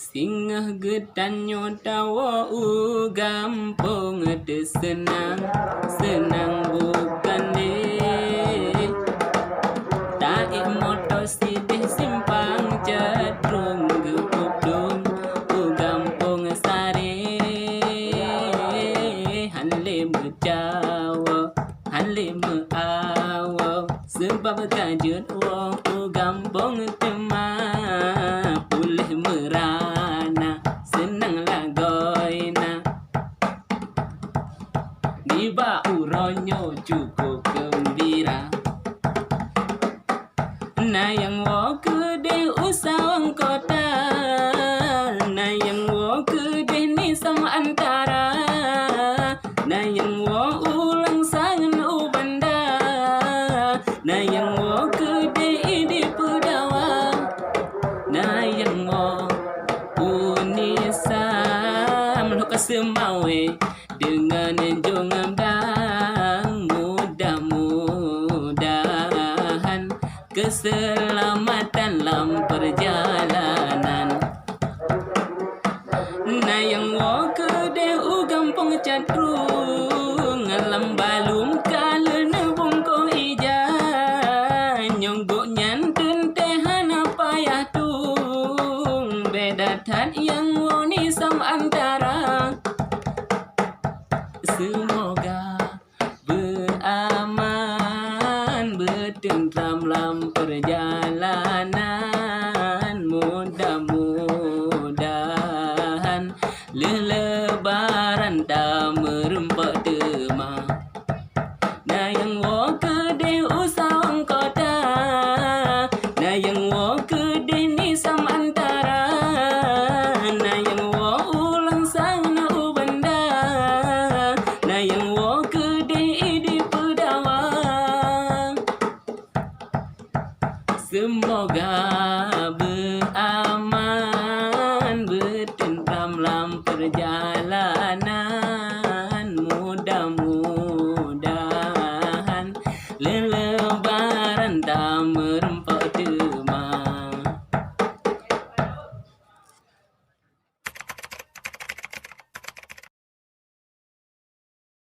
Singa getanyo tawa gampung de senang bukan deh. Taik motor sidih simpang jadrung geupdung gampung sare. Hanle berjawa hanle meawa sebab kajut wong gampung tema pulih merana senang lagoina diba uronyo cukup gembira. Nayang wo kedeh usawang kota, nayang wo kedeh ni sama antara, nayang wo ulang sangan ubanda, nayang wo kedeh idi pedawa, nayang wo unisam lo kasemawe dengan jongang dang mudah-mudahan keselamatan dalam perjalanan. Nayang wo kedeh gampung catrung alam balum kalena bungko ija nyonggok nyanten tehan apa ya tung beda tat yang woni sam antara. Semoga beraman bertentram